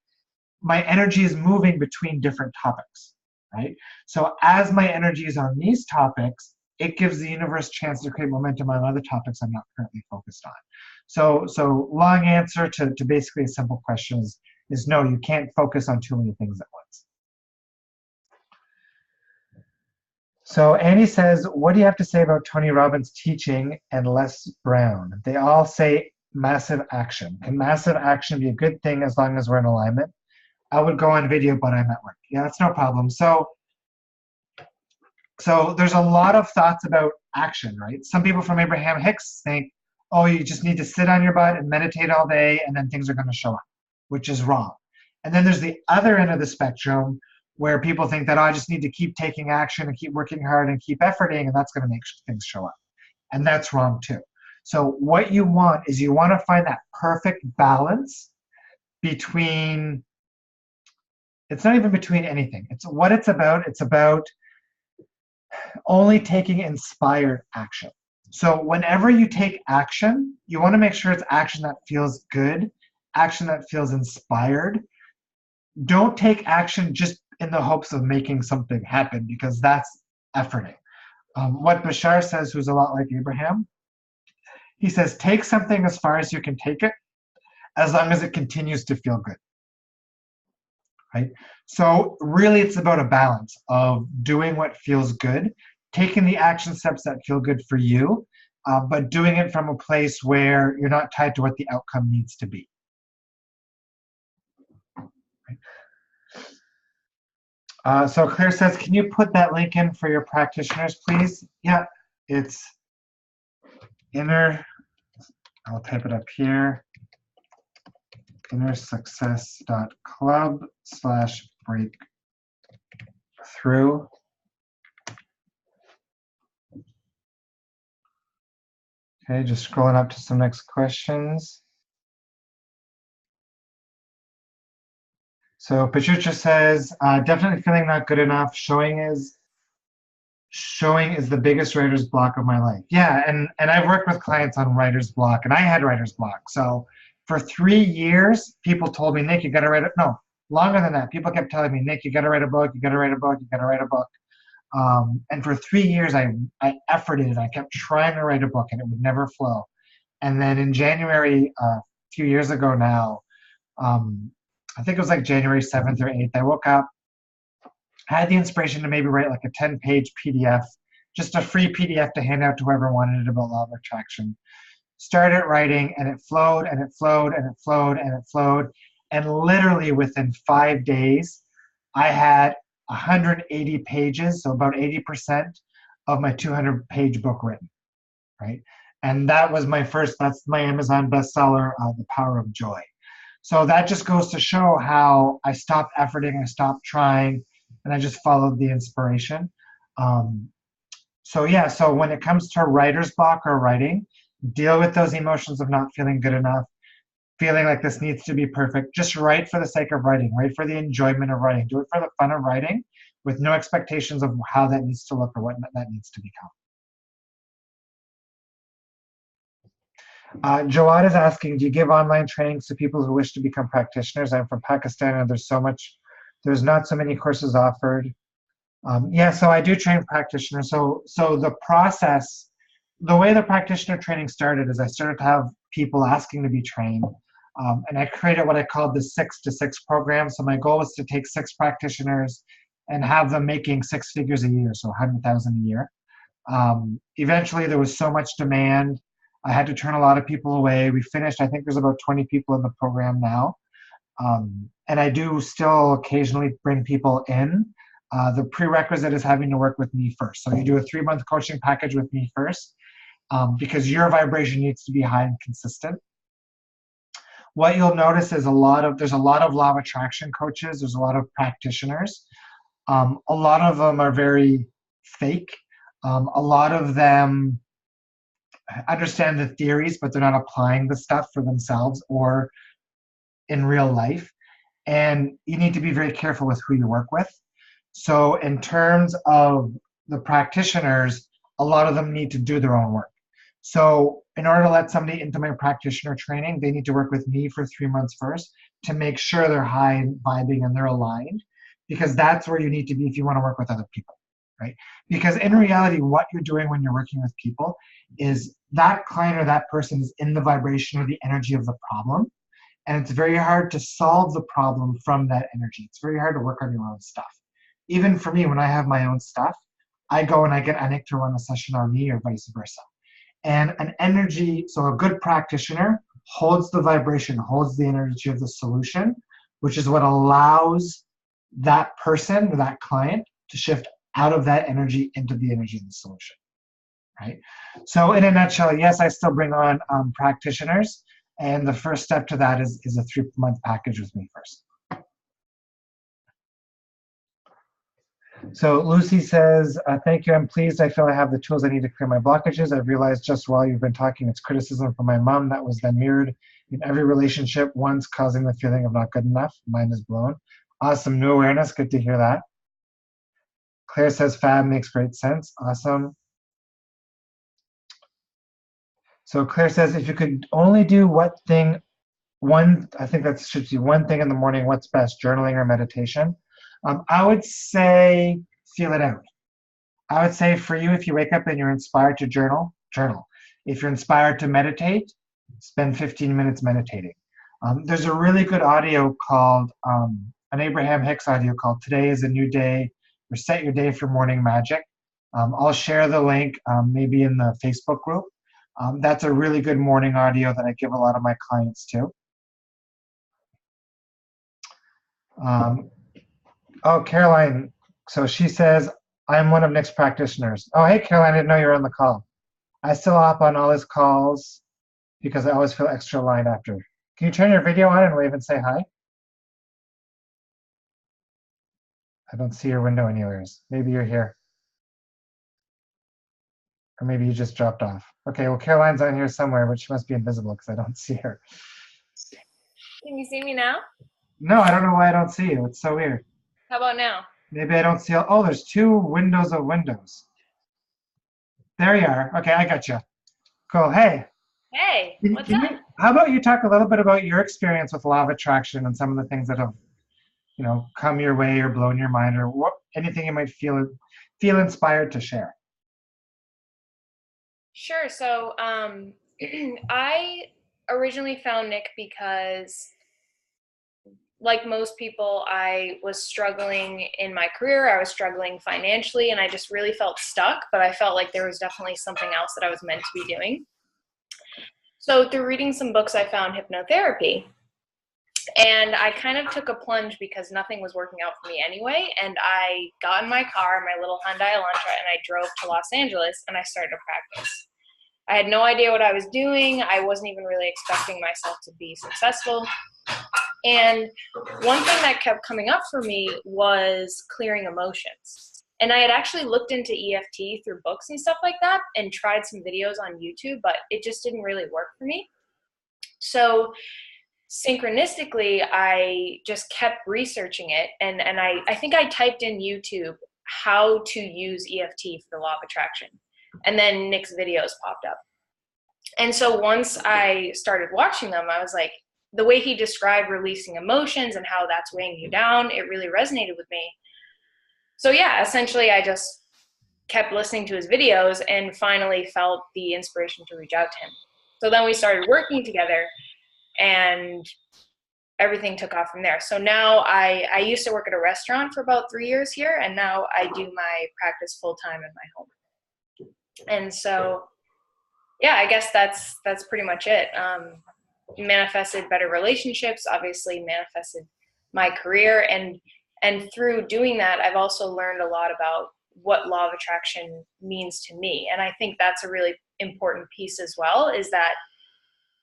my energy is moving between different topics, right? So as my energy is on these topics, it gives the universe a chance to create momentum on other topics I'm not currently focused on. So long answer to basically a simple question is no, you can't focus on too many things at once. So Annie says, what do you have to say about Tony Robbins' teaching and Les Brown? They all say massive action. Can massive action be a good thing as long as we're in alignment? I would go on video, but I'm at work. Yeah, that's no problem. So there's a lot of thoughts about action, right? Some people from Abraham Hicks think, oh, you just need to sit on your butt and meditate all day and then things are going to show up, which is wrong. And then there's the other end of the spectrum where people think that, oh, I just need to keep taking action and keep working hard and keep efforting and that's going to make things show up. And that's wrong too. So what you want is you want to find that perfect balance between, it's not even between anything. It's what it's about. It's about only taking inspired action. So whenever you take action, you want to make sure it's action that feels good, action that feels inspired. Don't take action just in the hopes of making something happen, because that's efforting. What Bashar says, who's a lot like Abraham, he says, take something as far as you can take it, as long as it continues to feel good. Right? So really it's about a balance of doing what feels good, taking the action steps that feel good for you, but doing it from a place where you're not tied to what the outcome needs to be. Right? So Claire says, can you put that link in for your practitioners, please? Yeah, it's I'll type it up here, innersuccess.club/breakthrough. Okay, just scrolling up to some next questions. So Patricia says, definitely feeling not good enough. Showing is the biggest writer's block of my life. Yeah, and I've worked with clients on writer's block, and I had writer's block. So for 3 years, people told me, Nick, you gotta write it. No, longer than that. People kept telling me, Nick, you gotta write a book, you gotta write a book, you gotta write a book. And for 3 years, I efforted it. I kept trying to write a book, and it would never flow. And then in January, a few years ago now, I think it was like January 7th or 8th, I woke up, had the inspiration to maybe write like a 10-page PDF, just a free PDF to hand out to whoever wanted it about law of attraction. Started writing, and it flowed, and it flowed, and it flowed, and it flowed. And literally within 5 days, I had 180 pages, so about 80% of my 200-page book written, right? And that was that's my Amazon bestseller, The Power of Joy. So that just goes to show how I stopped efforting, I stopped trying, and I just followed the inspiration. So yeah, so when it comes to writer's block or writing, deal with those emotions of not feeling good enough, feeling like this needs to be perfect. Just write for the sake of writing, write for the enjoyment of writing, do it for the fun of writing with no expectations of how that needs to look or what that needs to become. Jawad is asking, do you give online trainings to people who wish to become practitioners? I'm from Pakistan, and there's not so many courses offered. Yeah, so I do train practitioners. So the process, the way the practitioner training started is I started to have people asking to be trained. And I created what I called the 6 to 6 program. So my goal was to take 6 practitioners and have them making 6 figures a year, so 100,000 a year. Eventually there was so much demand, I had to turn a lot of people away. We finished, I think there's about 20 people in the program now. And I do still occasionally bring people in. The prerequisite is having to work with me first. So you do a 3-month coaching package with me first, because your vibration needs to be high and consistent. What you'll notice is there's a lot of law of attraction coaches. There's a lot of practitioners. A lot of them are very fake. A lot of them understand the theories, but they're not applying the stuff for themselves or in real life. And you need to be very careful with who you work with. So in terms of the practitioners, a lot of them need to do their own work. So in order to let somebody into my practitioner training, they need to work with me for 3 months first to make sure they're high and vibing and they're aligned, because that's where you need to be if you want to work with other people, right? Because in reality, what you're doing when you're working with people is that client or that person is in the vibration or the energy of the problem. And it's very hard to solve the problem from that energy. It's very hard to work on your own stuff. Even for me, when I have my own stuff, I go and I get Anik to run a session on me or vice versa. And an energy, so a good practitioner holds the vibration, holds the energy of the solution which is what allows that person or that client to shift out of that energy into the energy of the solution, right? So in a nutshell, yes, I still bring on practitioners, and the first step to that is a 3-month package with me first. So Lucy says, thank you, I'm pleased. I feel I have the tools I need to clear my blockages. I've realized just while you've been talking, it's criticism from my mom that was then mirrored in every relationship, once causing the feeling of not good enough. Mine is blown. Awesome, new awareness, good to hear that. Claire says, fab, makes great sense, awesome. So Claire says, if you could only do what thing, I think that should be one thing in the morning, what's best, journaling or meditation? I would say feel it out. I would say for you, if you wake up and you're inspired to journal, journal. If you're inspired to meditate, spend 15 minutes meditating. There's a really good audio called, an Abraham Hicks audio called Today is a New Day, or Set Your Day for Morning Magic. I'll share the link maybe in the Facebook group. That's a really good morning audio that I give a lot of my clients to. Oh, Caroline, so she says, I'm one of Nick's practitioners. Oh, hey, Caroline, I didn't know you were on the call. I still hop on all his calls because I always feel extra aligned after. Can you turn your video on and wave and say hi? I don't see your window anywhere. Maybe you're here. Or maybe you just dropped off. Okay, well, Caroline's on here somewhere, but she must be invisible because I don't see her. Can you see me now? No, I don't know why I don't see you. It's so weird. How about now? Maybe I don't see. Oh, there's 2 windows of windows. There you are. Okay, I got you. Cool. Hey. Hey, what's up? How about you talk a little bit about your experience with law of attraction and some of the things that have, come your way or blown your mind, or anything you might feel inspired to share. Sure. So I originally found Nick because, like most people, I was struggling in my career. I was struggling financially, and I just really felt stuck, but I felt like there was definitely something else that I was meant to be doing. So through reading some books, I found hypnotherapy. And I kind of took a plunge because nothing was working out for me anyway. And I got in my car, my little Hyundai Elantra, and I drove to Los Angeles and I started to practice. I had no idea what I was doing. I wasn't even really expecting myself to be successful. And one thing that kept coming up for me was clearing emotions. And I had actually looked into EFT through books and stuff like that and tried some videos on YouTube, but it just didn't really work for me. So synchronistically, I just kept researching it. And I think I typed in YouTube how to use EFT for the law of attraction. And then Nick's videos popped up. And so once I started watching them, I was like, the way he described releasing emotions and how that's weighing you down, it really resonated with me. So yeah, essentially I just kept listening to his videos and finally felt the inspiration to reach out to him. So then we started working together and everything took off from there. So now I used to work at a restaurant for about 3 years here, and now I do my practice full time in my home. And so, yeah, I guess that's pretty much it. Manifested better relationships, obviously manifested my career, and through doing that, I've also learned a lot about what law of attraction means to me. And I think that's a really important piece as well, is that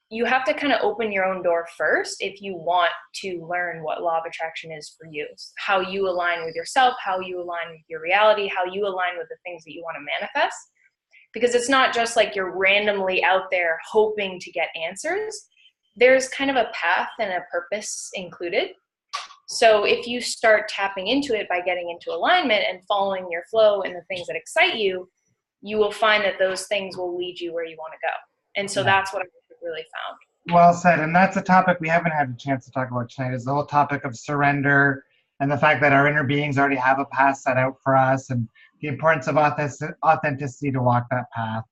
you have to kind of open your own door first if you want to learn what law of attraction is for you, how you align with yourself, how you align with your reality, how you align with the things that you want to manifest. Because it's not just like you're randomly out there hoping to get answers. There's kind of a path and a purpose included. So if you start tapping into it by getting into alignment and following your flow and the things that excite you, you will find that those things will lead you where you want to go. And so that's what I really found. Well said. And that's a topic we haven't had a chance to talk about tonight, is the whole topic of surrender and the fact that our inner beings already have a path set out for us, and the importance of authenticity to walk that path.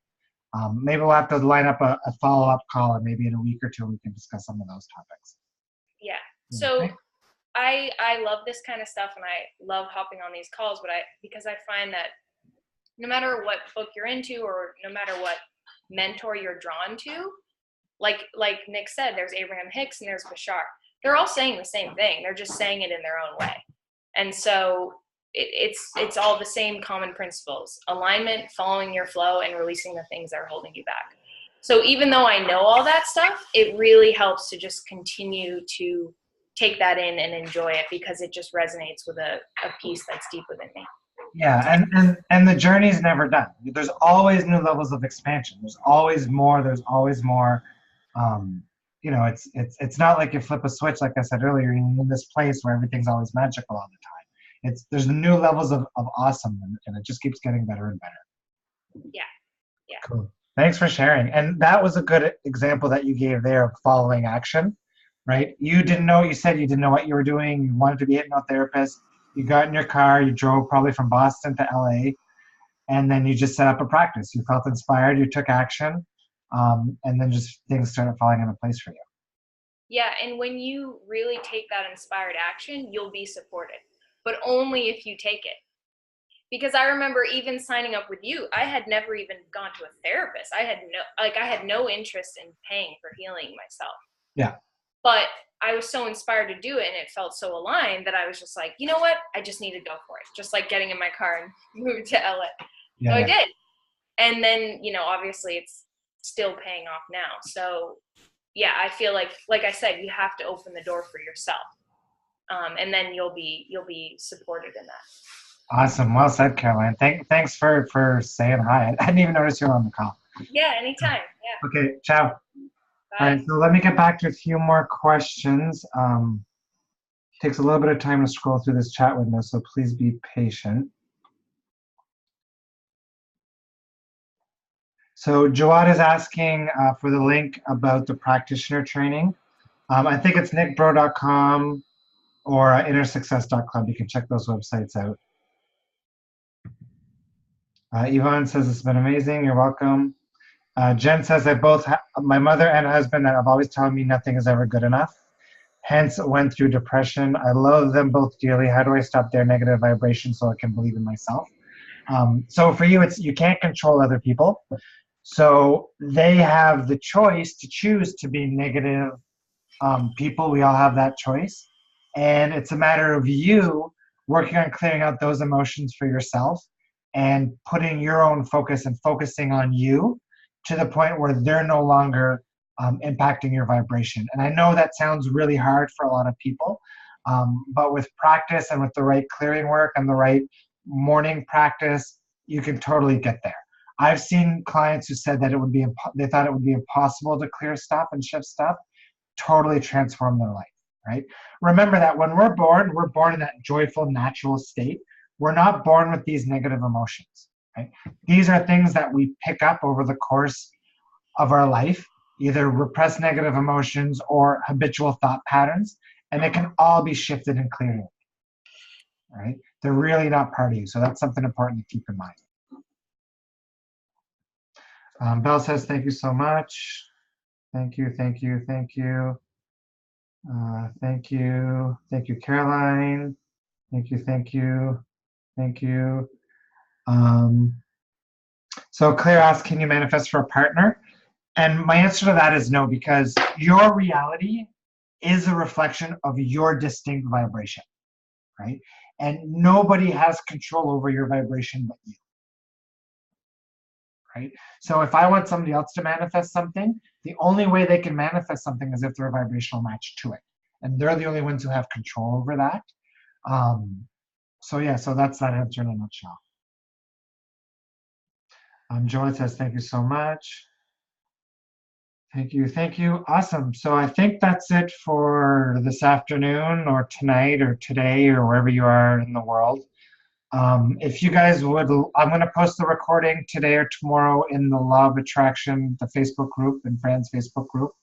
Maybe we'll have to line up a follow-up call, and maybe in a week or two we can discuss some of those topics. Yeah. So I love this kind of stuff, and I love hopping on these calls, but because I find that no matter what book you're into or no matter what mentor you're drawn to, like Nick said, there's Abraham Hicks and there's Bashar. they're all saying the same thing. They're just saying it in their own way. And so it's all the same common principles: alignment, following your flow, and releasing the things that are holding you back. So even though I know all that stuff, it really helps to just continue to take that in and enjoy it, because it just resonates with a piece that's deep within me. Yeah, and the journey's never done. There's always new levels of expansion. There's always more. There's always more. You know, it's not like you flip a switch, like I said earlier, you're in this place where everything's always magical all the time. There's new levels of awesome, and it just keeps getting better and better. Yeah. Yeah. Cool. Thanks for sharing. And that was a good example that you gave there of following action, right? You said you didn't know what you were doing. You wanted to be a hypnotherapist. You got in your car, you drove probably from Boston to LA, and then you just set up a practice. You felt inspired, you took action, and then just things started falling into place for you. Yeah, and when you really take that inspired action, you'll be supported, but only if you take it. Because I remember even signing up with you, I had never even gone to a therapist. I had no interest in paying for healing myself. Yeah. But I was so inspired to do it, and it felt so aligned that I was just like, you know what? I just need to go for it. Just like getting in my car and moving to LA. Yeah, so I did. And then, obviously it's still paying off now. So yeah, I feel like I said, you have to open the door for yourself. And then you'll be supported in that. Awesome. Well said, Caroline. Thanks for saying hi. I didn't even notice you were on the call. Yeah, anytime. Yeah. Okay, ciao. Bye. All right, so let me get back to a few more questions. Takes a little bit of time to scroll through this chat window, so please be patient. So Jawad is asking for the link about the practitioner training. I think it's nickbro.com or innersuccess.club. You can check those websites out. Yvonne says it's been amazing. You're welcome. Jen says that my mother and husband have always told me nothing is ever good enough. Hence, went through depression. I love them both dearly. How do I stop their negative vibration so I can believe in myself? So for you, you can't control other people. So they have the choice to choose to be negative people. We all have that choice. And it's a matter of you working on clearing out those emotions for yourself and putting your own focus and focusing on you to the point where they're no longer impacting your vibration. And I know that sounds really hard for a lot of people, but with practice and with the right clearing work and the right morning practice, you can totally get there. I've seen clients who said that they thought it would be impossible to clear stuff and shift stuff, totally transform their life, right? Remember that when we're born in that joyful, natural state. We're not born with these negative emotions, right? These are things that we pick up over the course of our life, either repressed negative emotions or habitual thought patterns, and it can all be shifted and cleared, right? They're really not part of you, so that's something important to keep in mind. Belle says, thank you so much. Thank you, thank you, thank you. Thank you, Caroline. Thank you, thank you. Thank you. So Claire asked, can you manifest for a partner? And my answer to that is no, because your reality is a reflection of your distinct vibration, right? And nobody has control over your vibration but you, right? So if I want somebody else to manifest something, the only way they can manifest something is if they're a vibrational match to it. And they're the only ones who have control over that. So yeah, so that's that answer in a nutshell. Joanne says, thank you so much. Thank you, thank you. Awesome. So I think that's it for this afternoon or tonight or today or wherever you are in the world. If you guys would, I'm going to post the recording today or tomorrow in the Law of Attraction, the Facebook group, and Fran's Facebook group.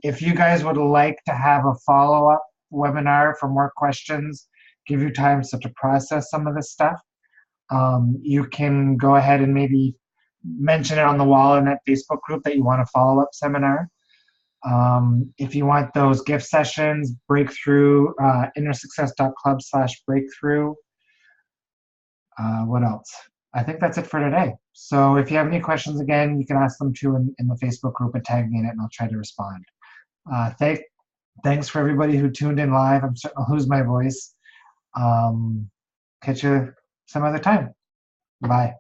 If you guys would like to have a follow-up webinar for more questions, give you time to process some of this stuff, you can go ahead and maybe mention it on the wall in that Facebook group that you want a follow-up seminar. If you want those gift sessions, breakthrough, innersuccess.club/breakthrough. What else? I think that's it for today. So if you have any questions, again, you can ask them too in the Facebook group and tag me in it, and I'll try to respond. Thanks for everybody who tuned in live. I'm starting to lose my voice. Catch you some other time. Bye.